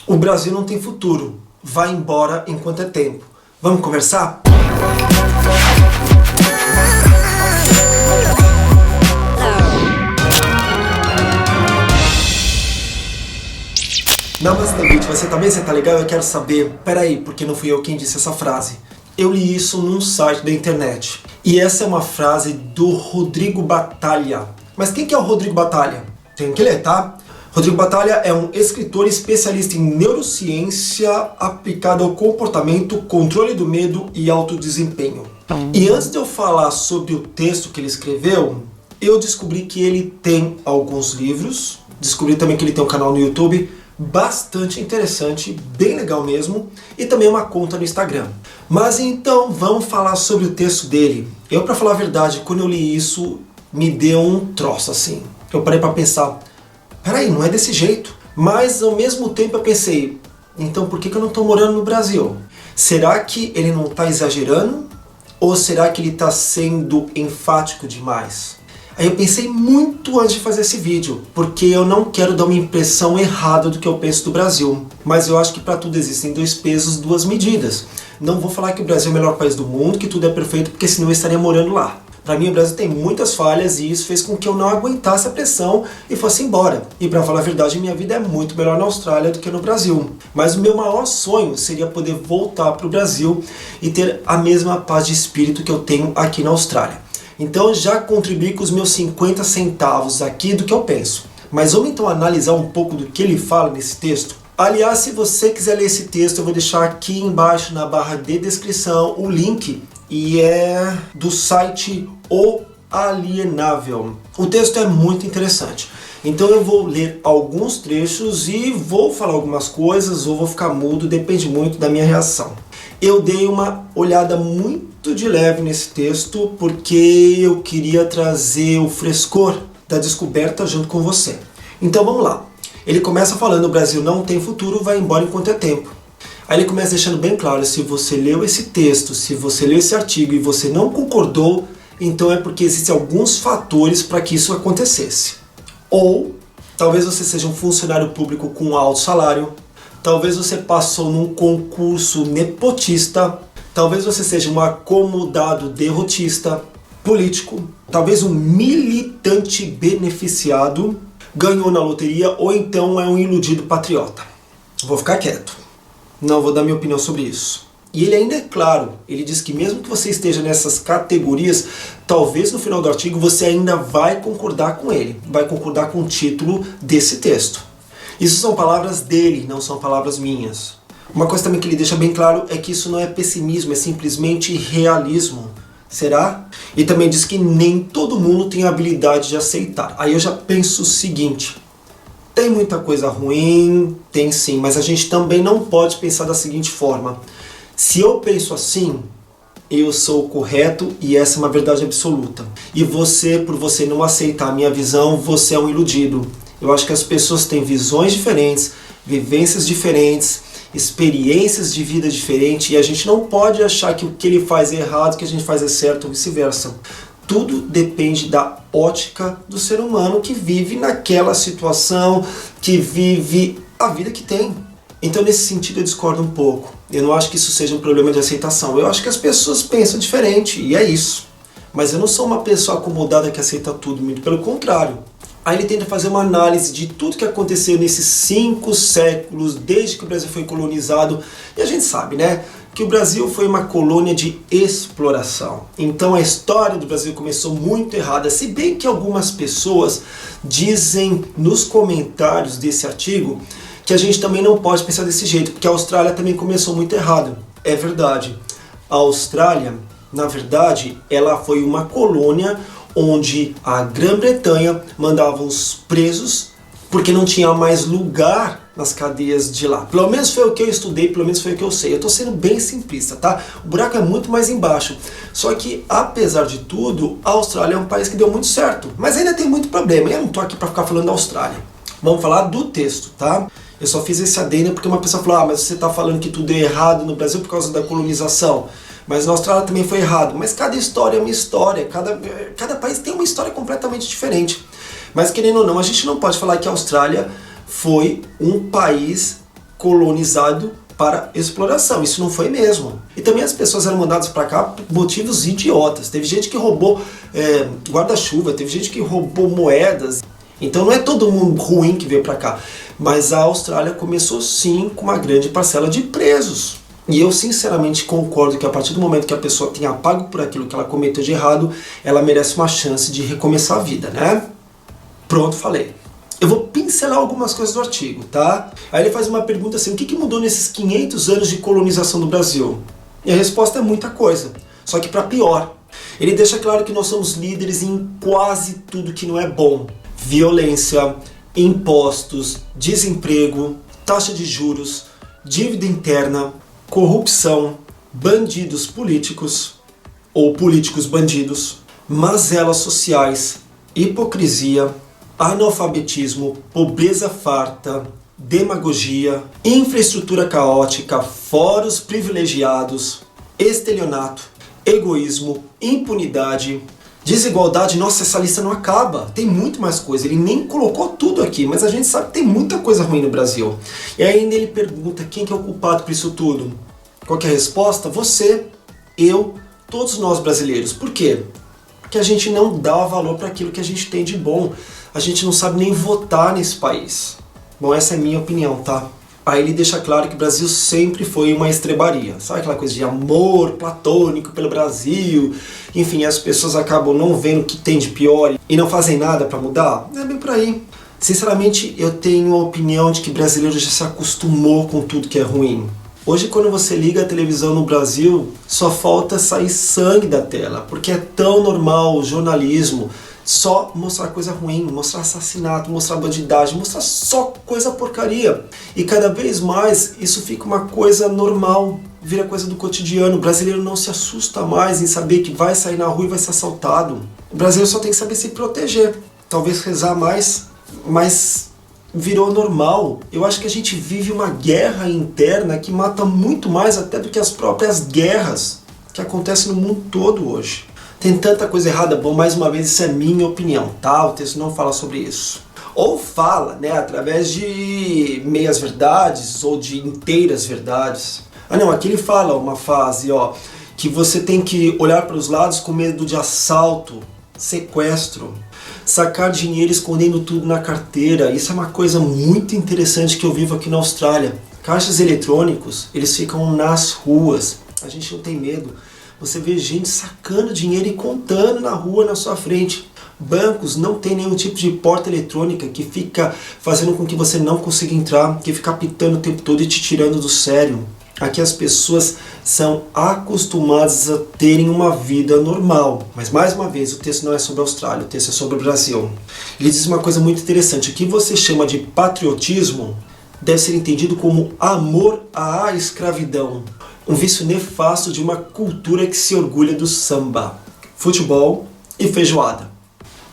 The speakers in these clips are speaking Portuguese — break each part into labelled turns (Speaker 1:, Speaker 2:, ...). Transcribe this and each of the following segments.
Speaker 1: O Brasil não tem futuro. Vai embora enquanto é tempo. Vamos conversar? Namastê, você também? Você tá legal? Eu quero saber. Peraí, porque não fui eu quem disse essa frase. Eu li isso num site da internet. E essa é uma frase do Rodrigo Batalha. Mas quem que é o Rodrigo Batalha? Tem que ler, tá? Rodrigo Batalha é um escritor especialista em neurociência aplicada ao comportamento, controle do medo e autodesempenho. E antes de eu falar sobre o texto que ele escreveu, eu descobri que ele tem alguns livros, descobri também que ele tem um canal no YouTube bastante interessante, bem legal mesmo, e também uma conta no Instagram. Mas então vamos falar sobre o texto dele. Eu, pra falar a verdade, quando eu li isso, me deu um troço assim. Eu parei pra pensar, peraí, não é desse jeito. Mas ao mesmo tempo eu pensei, então por que eu não tô morando no Brasil? Será que ele não tá exagerando? Ou será que ele tá sendo enfático demais? Aí eu pensei muito antes de fazer esse vídeo, porque eu não quero dar uma impressão errada do que eu penso do Brasil. Mas eu acho que para tudo existem dois pesos, duas medidas. Não vou falar que o Brasil é o melhor país do mundo, que tudo é perfeito, porque senão eu estaria morando lá. Para mim o Brasil tem muitas falhas e isso fez com que eu não aguentasse a pressão e fosse embora. E para falar a verdade, minha vida é muito melhor na Austrália do que no Brasil. Mas o meu maior sonho seria poder voltar para o Brasil e ter a mesma paz de espírito que eu tenho aqui na Austrália. Então já contribuí com os meus 50 centavos aqui do que eu penso. Mas vamos então analisar um pouco do que ele fala nesse texto? Aliás, se você quiser ler esse texto, eu vou deixar aqui embaixo na barra de descrição o link. E é do site O Alienável. O texto é muito interessante. Então eu vou ler alguns trechos e vou falar algumas coisas ou vou ficar mudo, depende muito da minha reação. Eu dei uma olhada muito de leve nesse texto porque eu queria trazer o frescor da descoberta junto com você. Então vamos lá. Ele começa falando, o Brasil não tem futuro, vai embora enquanto é tempo. Aí ele começa deixando bem claro, se você leu esse texto, se você leu esse artigo e você não concordou, então é porque existem alguns fatores para que isso acontecesse. Ou talvez você seja um funcionário público com alto salário, talvez você passou num concurso nepotista, talvez você seja um acomodado derrotista, político, talvez um militante beneficiado, ganhou na loteria ou então é um iludido patriota. Vou ficar quieto. Não vou dar minha opinião sobre isso. E ele ainda é claro, ele diz que mesmo que você esteja nessas categorias, talvez no final do artigo você ainda vai concordar com ele, vai concordar com o título desse texto. Isso são palavras dele, não são palavras minhas. Uma coisa também que ele deixa bem claro é que isso não é pessimismo, é simplesmente realismo. Será? E também diz que nem todo mundo tem a habilidade de aceitar. Aí eu já penso o seguinte, tem muita coisa ruim, tem sim, mas a gente também não pode pensar da seguinte forma. Se eu penso assim, eu sou o correto e essa é uma verdade absoluta. E você, por você não aceitar a minha visão, você é um iludido. Eu acho que as pessoas têm visões diferentes, vivências diferentes, experiências de vida diferentes e a gente não pode achar que o que ele faz é errado, que a gente faz é certo ou vice-versa. Tudo depende da ótica do ser humano que vive naquela situação, que vive a vida que tem. Então nesse sentido eu discordo um pouco. Eu não acho que isso seja um problema de aceitação. Eu acho que as pessoas pensam diferente e é isso. Mas eu não sou uma pessoa acomodada que aceita tudo, muito pelo contrário. Aí ele tenta fazer uma análise de tudo que aconteceu nesses 5 séculos, desde que o Brasil foi colonizado. E a gente sabe, né? Que o Brasil foi uma colônia de exploração. Então a história do Brasil começou muito errada, se bem que algumas pessoas dizem nos comentários desse artigo que a gente também não pode pensar desse jeito, porque a Austrália também começou muito errado. É verdade. A Austrália, na verdade, ela foi uma colônia onde a Grã-Bretanha mandava os presos porque não tinha mais lugar nas cadeias de lá. Pelo menos foi o que eu estudei, pelo menos foi o que eu sei. Eu tô sendo bem simplista, tá? O buraco é muito mais embaixo. Só que, apesar de tudo, a Austrália é um país que deu muito certo. Mas ainda tem muito problema. Eu não tô aqui pra ficar falando da Austrália. Vamos falar do texto, tá? Eu só fiz esse adendo porque uma pessoa falou, mas você tá falando que tudo é errado no Brasil por causa da colonização. Mas na Austrália também foi errado. Mas cada história é uma história. Cada país tem uma história completamente diferente. Mas querendo ou não, a gente não pode falar que a Austrália foi um país colonizado para exploração. Isso não foi mesmo. E também as pessoas eram mandadas para cá por motivos idiotas. Teve gente que roubou guarda-chuva, teve gente que roubou moedas. Então não é todo mundo ruim que veio para cá. Mas a Austrália começou sim com uma grande parcela de presos. E eu sinceramente concordo que a partir do momento que a pessoa tenha pago por aquilo que ela cometeu de errado, ela merece uma chance de recomeçar a vida, né? Pronto, falei. Eu vou pincelar algumas coisas do artigo, tá? Aí ele faz uma pergunta assim, o que mudou nesses 500 anos de colonização do Brasil? E a resposta é muita coisa, só que para pior. Ele deixa claro que nós somos líderes em quase tudo que não é bom. Violência, impostos, desemprego, taxa de juros, dívida interna, corrupção, bandidos políticos ou políticos bandidos, mazelas sociais, hipocrisia, analfabetismo, pobreza farta, demagogia, infraestrutura caótica, fóruns privilegiados, estelionato, egoísmo, impunidade, desigualdade. Nossa, essa lista não acaba, tem muito mais coisa. Ele nem colocou tudo aqui, mas a gente sabe que tem muita coisa ruim no Brasil. E ainda ele pergunta quem que é o culpado por isso tudo. Qual que é a resposta? Você, eu, todos nós brasileiros. Por quê? Porque a gente não dá valor para aquilo que a gente tem de bom. A gente não sabe nem votar nesse país. Bom, essa é a minha opinião, tá? Aí ele deixa claro que o Brasil sempre foi uma estrebaria. Sabe aquela coisa de amor platônico pelo Brasil? Enfim, as pessoas acabam não vendo o que tem de pior e não fazem nada para mudar? É bem por aí. Sinceramente, eu tenho a opinião de que o brasileiro já se acostumou com tudo que é ruim. Hoje, quando você liga a televisão no Brasil, só falta sair sangue da tela, porque é tão normal o jornalismo só mostrar coisa ruim, mostrar assassinato, mostrar bandidagem, mostrar só coisa porcaria. E cada vez mais isso fica uma coisa normal, vira coisa do cotidiano. O brasileiro não se assusta mais em saber que vai sair na rua e vai ser assaltado. O brasileiro só tem que saber se proteger, talvez rezar mais, mas virou normal. Eu acho que a gente vive uma guerra interna que mata muito mais até do que as próprias guerras que acontecem no mundo todo hoje. Tem tanta coisa errada. Bom, mais uma vez, isso é minha opinião, tá? O texto não fala sobre isso. Ou fala, né, através de meias verdades ou de inteiras verdades. Ah não, aqui ele fala uma frase, ó, que você tem que olhar para os lados com medo de assalto, sequestro, sacar dinheiro escondendo tudo na carteira. Isso é uma coisa muito interessante que eu vivo aqui na Austrália. Caixas eletrônicos, eles ficam nas ruas. A gente não tem medo. Você vê gente sacando dinheiro e contando na rua na sua frente. Bancos não tem nenhum tipo de porta eletrônica que fica fazendo com que você não consiga entrar, que fica apitando o tempo todo e te tirando do sério. Aqui as pessoas são acostumadas a terem uma vida normal. Mas mais uma vez, o texto não é sobre a Austrália, o texto é sobre o Brasil. Ele diz uma coisa muito interessante. O que você chama de patriotismo deve ser entendido como amor à escravidão. Um vício nefasto de uma cultura que se orgulha do samba, futebol e feijoada,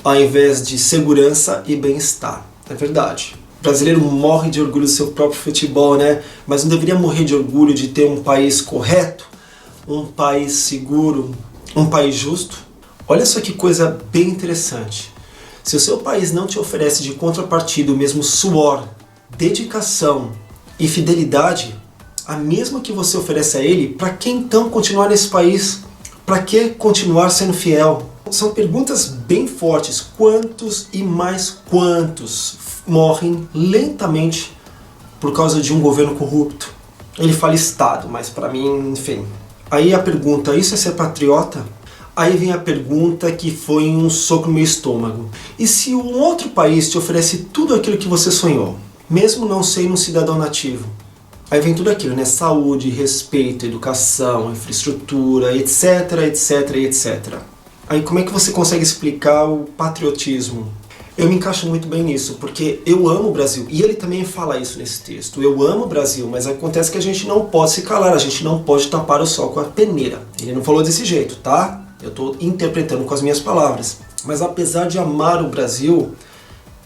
Speaker 1: ao invés de segurança e bem-estar. É verdade. O brasileiro morre de orgulho do seu próprio futebol, né? Mas não deveria morrer de orgulho de ter um país correto, um país seguro, um país justo? Olha só que coisa bem interessante. Se o seu país não te oferece de contrapartida o mesmo suor, dedicação e fidelidade, a mesma que você oferece a ele, para que então continuar nesse país? Para que continuar sendo fiel? São perguntas bem fortes. Quantos e mais quantos morrem lentamente por causa de um governo corrupto? Ele fala Estado, mas para mim, enfim. Aí a pergunta, isso é ser patriota? Aí vem a pergunta que foi um soco no meu estômago. E se um outro país te oferece tudo aquilo que você sonhou, mesmo não sendo um cidadão nativo? Aí vem tudo aquilo, né? Saúde, respeito, educação, infraestrutura, etc, etc, etc. Aí como é que você consegue explicar o patriotismo? Eu me encaixo muito bem nisso, porque eu amo o Brasil. E ele também fala isso nesse texto. Eu amo o Brasil, mas acontece que a gente não pode se calar, a gente não pode tapar o sol com a peneira. Ele não falou desse jeito, tá? Eu estou interpretando com as minhas palavras. Mas apesar de amar o Brasil,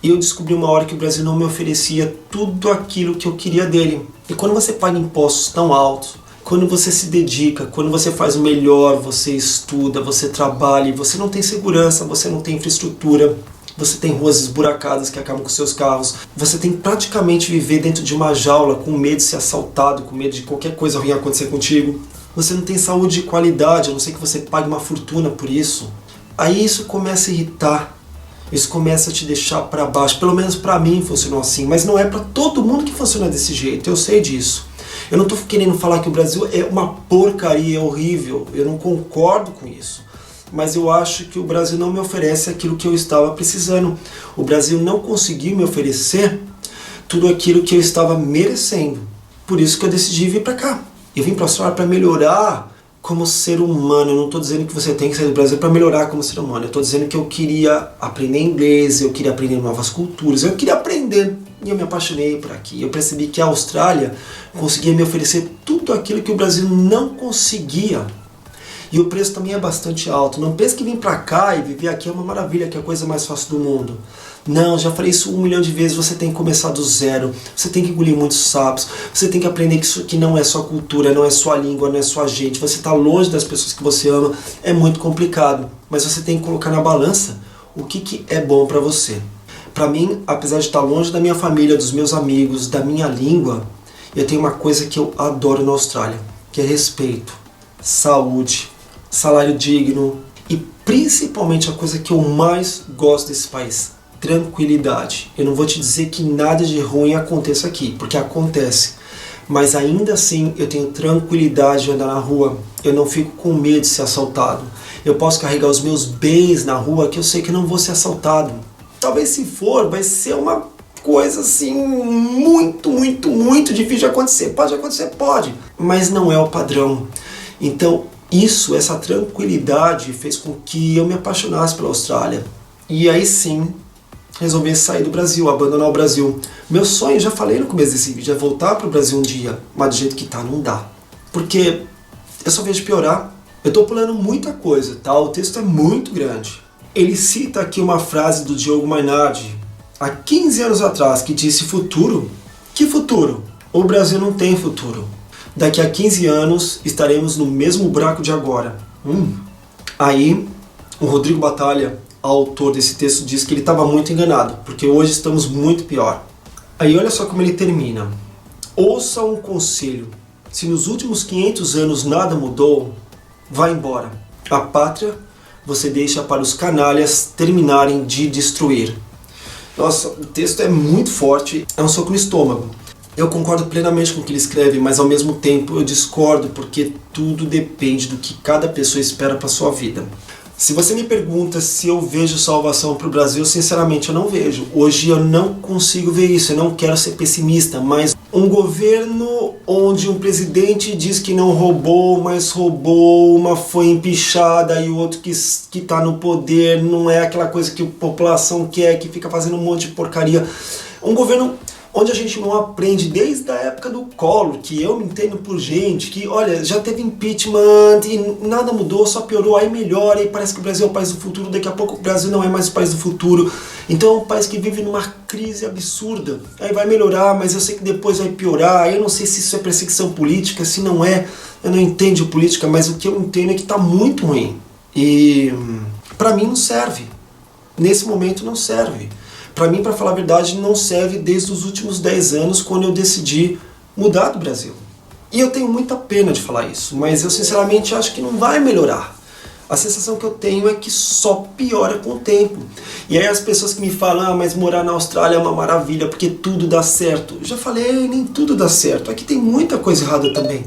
Speaker 1: eu descobri uma hora que o Brasil não me oferecia tudo aquilo que eu queria dele. E quando você paga impostos tão altos, quando você se dedica, quando você faz o melhor, você estuda, você trabalha, você não tem segurança, você não tem infraestrutura, você tem ruas esburacadas que acabam com seus carros, você tem que praticamente viver dentro de uma jaula com medo de ser assaltado, com medo de qualquer coisa ruim acontecer contigo. Você não tem saúde de qualidade, a não ser que você pague uma fortuna por isso. Aí isso começa a irritar, isso começa a te deixar para baixo. Pelo menos para mim funcionou assim, mas não é para todo mundo que funciona desse jeito, eu sei disso. Eu não estou querendo falar que o Brasil é uma porcaria, é horrível, eu não concordo com isso. Mas eu acho que o Brasil não me oferece aquilo que eu estava precisando. O Brasil não conseguiu me oferecer tudo aquilo que eu estava merecendo. Por isso que eu decidi vir para cá. Eu vim para a Austrália para melhorar como ser humano. Eu não estou dizendo que você tem que sair do Brasil para melhorar como ser humano. Eu estou dizendo que eu queria aprender inglês, eu queria aprender novas culturas, eu queria aprender. E eu me apaixonei por aqui. Eu percebi que a Austrália conseguia me oferecer tudo aquilo que o Brasil não conseguia. E o preço também é bastante alto. Não pense que vir pra cá e viver aqui é uma maravilha, que é a coisa mais fácil do mundo. Não, já falei isso 1 milhão de vezes, você tem que começar do zero, você tem que engolir muitos sapos, você tem que aprender que isso aqui não é só cultura, não é só língua, não é só gente, você está longe das pessoas que você ama, é muito complicado. Mas você tem que colocar na balança o que é bom pra você. Pra mim, apesar de estar longe da minha família, dos meus amigos, da minha língua, eu tenho uma coisa que eu adoro na Austrália, que é respeito, saúde, salário digno e principalmente a coisa que eu mais gosto desse país, tranquilidade. Eu não vou te dizer que nada de ruim aconteça aqui, porque acontece, mas ainda assim eu tenho tranquilidade de andar na rua, eu não fico com medo de ser assaltado, eu posso carregar os meus bens na rua que eu sei que não vou ser assaltado. Talvez se for, vai ser uma coisa assim muito difícil de acontecer. Pode acontecer? Pode, mas não é o padrão. Então essa tranquilidade fez com que eu me apaixonasse pela Austrália. E aí sim, resolvi sair do Brasil, abandonar o Brasil. Meu sonho, já falei no começo desse vídeo, é voltar para o Brasil um dia, mas do jeito que tá, não dá. Porque eu só vejo piorar. Eu tô pulando muita coisa, tá? O texto é muito grande. Ele cita aqui uma frase do Diogo Mainardi, há 15 anos atrás, que disse: futuro? Que futuro? O Brasil não tem futuro. Daqui a 15 anos estaremos no mesmo buraco de agora. Aí, o Rodrigo Batalha, autor desse texto, diz que ele estava muito enganado, porque hoje estamos muito pior. Aí olha só como ele termina. Ouça um conselho. Se nos últimos 500 anos nada mudou, vá embora. A pátria você deixa para os canalhas terminarem de destruir. Nossa, o texto é muito forte, é um soco no estômago. Eu concordo plenamente com o que ele escreve, mas ao mesmo tempo eu discordo, porque tudo depende do que cada pessoa espera para sua vida. Se você me pergunta se eu vejo salvação para o Brasil, sinceramente eu não vejo. Hoje eu não consigo ver isso, eu não quero ser pessimista, mas um governo onde um presidente diz que não roubou, mas roubou, uma foi empichada e o outro que está no poder não é aquela coisa que a população quer, que fica fazendo um monte de porcaria. Um governo onde a gente não aprende desde a época do Collor, que eu me entendo por gente, que olha, já teve impeachment e nada mudou, só piorou, aí melhora, aí parece que o Brasil é o país do futuro, daqui a pouco o Brasil não é mais o país do futuro. Então é um país que vive numa crise absurda, aí vai melhorar, mas eu sei que depois vai piorar, aí eu não sei se isso é perseguição política, se não é, eu não entendo de política, mas o que eu entendo é que está muito ruim. E pra mim não serve, nesse momento não serve. Para mim, para falar a verdade, não serve desde os últimos 10 anos, quando eu decidi mudar do Brasil. E eu tenho muita pena de falar isso, mas eu sinceramente acho que não vai melhorar. A sensação que eu tenho é que só piora com o tempo. E aí as pessoas que me falam, mas morar na Austrália é uma maravilha, porque tudo dá certo. Eu já falei, nem tudo dá certo. Aqui tem muita coisa errada também.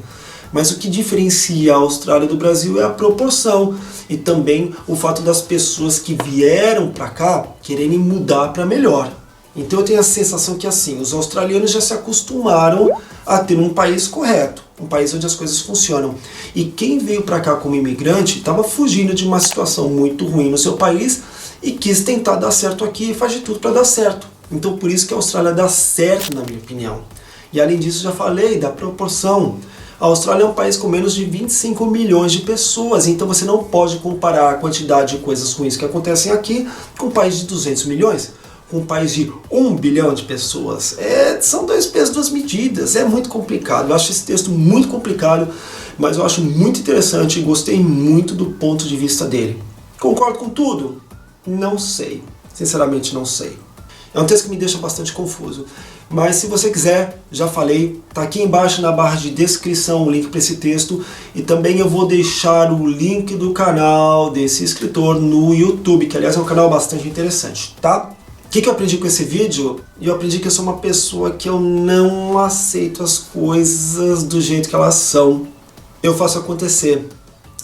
Speaker 1: Mas o que diferencia a Austrália do Brasil é a proporção e também o fato das pessoas que vieram para cá quererem mudar para melhor. Então eu tenho a sensação que assim, os australianos já se acostumaram a ter um país correto, um país onde as coisas funcionam. E quem veio para cá como imigrante estava fugindo de uma situação muito ruim no seu país e quis tentar dar certo aqui e faz de tudo para dar certo. Então por isso que a Austrália dá certo, na minha opinião. E além disso, já falei da proporção. A Austrália é um país com menos de 25 milhões de pessoas, então você não pode comparar a quantidade de coisas ruins que acontecem aqui com um país de 200 milhões, com um país de 1 bilhão de pessoas. São 2 pesos, 2 medidas, é muito complicado. Eu acho esse texto muito complicado, mas eu acho muito interessante e gostei muito do ponto de vista dele. Concordo com tudo? Não sei. Sinceramente não sei. É um texto que me deixa bastante confuso. Mas se você quiser, já falei, tá aqui embaixo na barra de descrição o link para esse texto. E também eu vou deixar o link do canal desse escritor no YouTube, que aliás é um canal bastante interessante, tá? O que eu aprendi com esse vídeo? Eu aprendi que eu sou uma pessoa que eu não aceito as coisas do jeito que elas são. Eu faço acontecer.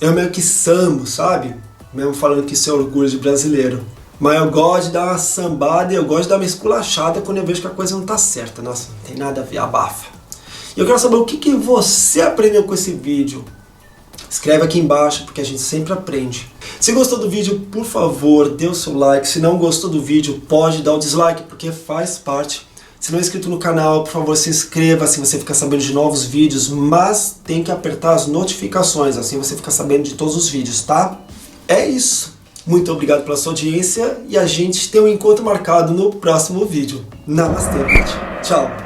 Speaker 1: Eu meio que sambo, sabe? Mesmo falando que isso é orgulho de brasileiro. Mas eu gosto de dar uma sambada e eu gosto de dar uma esculachada quando eu vejo que a coisa não tá certa. Nossa, não tem nada a ver, abafa. E eu quero saber o que você aprendeu com esse vídeo. Escreve aqui embaixo, porque a gente sempre aprende. Se gostou do vídeo, por favor, dê o seu like. Se não gostou do vídeo, pode dar o dislike, porque faz parte. Se não é inscrito no canal, por favor, se inscreva, assim você fica sabendo de novos vídeos. Mas tem que apertar as notificações, assim você fica sabendo de todos os vídeos, tá? É isso. Muito obrigado pela sua audiência e a gente tem um encontro marcado no próximo vídeo. Namastê, gente. Tchau.